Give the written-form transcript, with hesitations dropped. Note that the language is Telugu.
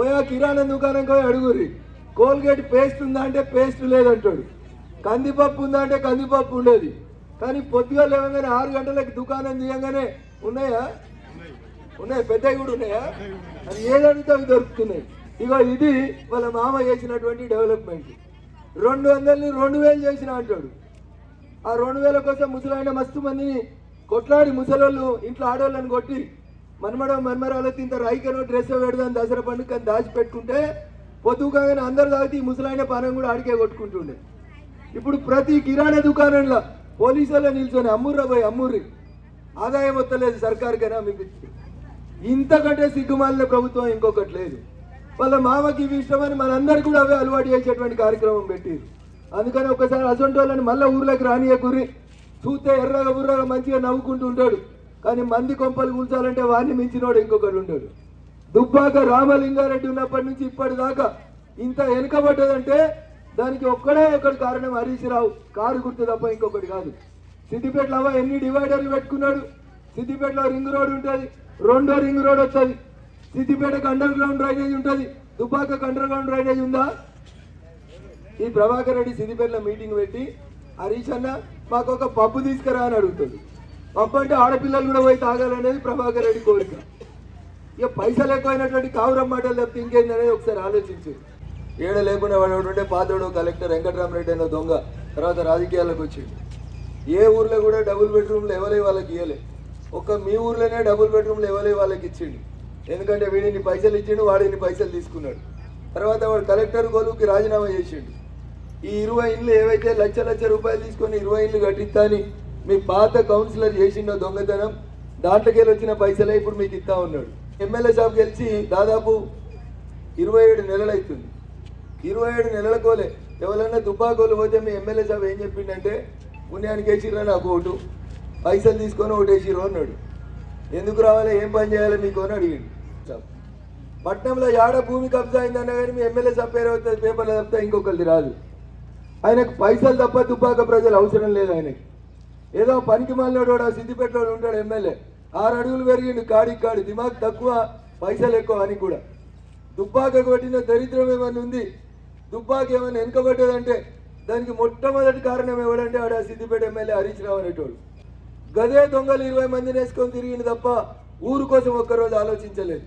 పోయా కిరాణా దుకాణం పోయి అడుగురి, కోల్గేట్ పేస్ట్ ఉందా అంటే పేస్ట్ లేదంటాడు, కందిపప్పు ఉందా అంటే కందిపప్పు ఉండేది. కానీ పొద్దుగా లేవగానే 6 గంటలకు దుకాణం తీయగానే ఉన్నాయా? ఉన్నాయి, పెద్దవి కూడా ఉన్నాయా? అది ఏదంటే అవి దొరుకుతున్నాయి. ఇగో ఇది వాళ్ళ మామ చేసినటువంటి డెవలప్మెంట్. 200ని 2000 చేసిన అంటాడు. ఆ 2000 కోసం ముసలాయన మస్తు మందిని కొట్లాడి ముసలోళ్ళు ఇంట్లో ఆడవాళ్ళని కొట్టి మన్మరాలతో ఇంత రైకనో డ్రెస్ పెడదాని దసరా పండుగ దాచిపెట్టుకుంటే పొద్దుగానే అందరు తాగితే ఈ ముసలాయన పానం కూడా ఆడికే కొట్టుకుంటుండే. ఇప్పుడు ప్రతి కిరాణా దుకాణంలో పోలీసులో నిల్చొని అమ్ముర్రా పోయి అమ్ముర్రి, ఆదాయం వస్తలేదు సర్కారుకైనా మీకు. ఇంతకంటే సిగ్గుమాలిన ప్రభుత్వం ఇంకొకటి లేదు. వాళ్ళ మామకి ఇవి ఇష్టమని మనందరికీ కూడా అవే అలవాటు చేసేటువంటి కార్యక్రమం పెట్టిరు. అందుకని ఒకసారి అసొంటి వాళ్ళని మళ్ళీ ఊర్లోకి రానియకుర్రి. చూస్తే ఎర్రగా బుర్రగా మంచిగా నవ్వుకుంటూ ఉంటాడు, కానీ మంది కొంపలు కూల్చాలంటే వాడిని మించినోడు ఇంకొకటి ఉంటాడు. దుబ్బాక రామలింగారెడ్డి ఉన్నప్పటి నుంచి ఇప్పటిదాకా ఇంత వెనుకబడ్డదంటే దానికి ఒక్కటి కారణం హరీష్ రావు కారు గుర్తు తప్ప ఇంకొకటి కాదు. సిద్దిపేటలో ఎన్ని డివైడర్లు పెట్టుకున్నాడు. సిద్దిపేటలో రింగ్ రోడ్ ఉంటుంది, 2వ రింగ్ రోడ్ వస్తుంది. సిద్దిపేటకు అండర్ గ్రౌండ్ డ్రైనేజ్ ఉంటుంది, దుబ్బాకకు అండర్ గ్రౌండ్ డ్రైనేజ్ ఉందా? ఈ ప్రభాకర్ రెడ్డి సిద్దిపేటలో మీటింగ్ పెట్టి హరీష్ అన్న మాకు ఒక పబ్బు తీసుకురా అని అడుగుతాడు. పబ్బు అంటే ఆడపిల్లలు కూడా పోయి తాగాలనేది ప్రభాకర్ రెడ్డి కోరిక. ఇక పైసలు ఎక్కువైనటువంటి కావురం మాటలు తప్పితే ఇంకేందనేది ఒకసారి ఆలోచించు. ఏడ లేకుండా వాడు ఉంటే పాతోడు కలెక్టర్ వెంకటరామరెడ్డి అయిన దొంగ తర్వాత రాజకీయాలకు వచ్చిండు. ఏ ఊర్లో కూడా డబుల్ బెడ్రూమ్లు ఎవరే వాళ్ళకి ఇవ్వలే. ఒక్క మీ ఊర్లోనే డబుల్ బెడ్రూమ్లు ఎవరే వాళ్ళకి ఇచ్చిండు. ఎందుకంటే వీడిని పైసలు ఇచ్చిండు, వాడిని పైసలు తీసుకున్నాడు. తర్వాత వాడు కలెక్టర్ గోలుకి రాజీనామా చేసిండు. ఈ 20 ఇండ్లు ఏవైతే లక్ష రూపాయలు తీసుకొని 20 ఇండ్లు కట్టిస్తా అని మీ పాత కౌన్సిలర్ చేసిండో దొంగతనం, దాంట్లోకి వచ్చిన పైసలే ఇప్పుడు మీకు ఇస్తా ఉన్నాడు. ఎమ్మెల్యే సాబ్ గెలిచి దాదాపు 27 నెలలు అవుతుంది. 27 నెలల కోలే ఎవరన్నా దుబ్బాకోలు పోతే మీ ఎమ్మెల్యే సాబ్ ఏం చెప్పిండంటే పుణ్యానికి వేసిర్రా నాకు ఓటు, పైసలు తీసుకొని ఓటేసిర్రు అన్నాడు. ఎందుకు రావాలి, ఏం పని చేయాలి మీకు అని అడిగిండు. పట్నంలో ఏడ భూమి కబ్జా అయిందన్నా కానీ మీ ఎమ్మెల్యే సాబ్ పేరు అవుతుంది పేపర్లో తప్పితే ఇంకొకరిది రాదు. ఆయనకు పైసలు తప్ప దుబ్బాక ప్రజలు అవసరం లేదు. ఆయనకి ఏదో పనికి మాలినోడు సిద్దిపేటలో ఉంటాడు ఎమ్మెల్యే, 6 అడుగులు పెరిగిండు కాడి దిమాగ్ తక్కువ పైసలు ఎక్కువ అని కూడా. దుబ్బాకకు పట్టిన దరిద్రం ఏమన్నా ఉంది, దుబ్బాక ఏమైనా వెనుకబడ్డదంటే దానికి మొట్టమొదటి కారణం ఎవడంటే ఆడ సిద్దిపేట ఎమ్మెల్యే హరీష్ రావు అనేటోడు. గదే దొంగలు 20 మందిని వేసుకొని తిరిగింది తప్ప ఊరు కోసం ఒక్కరోజు ఆలోచించలేదు.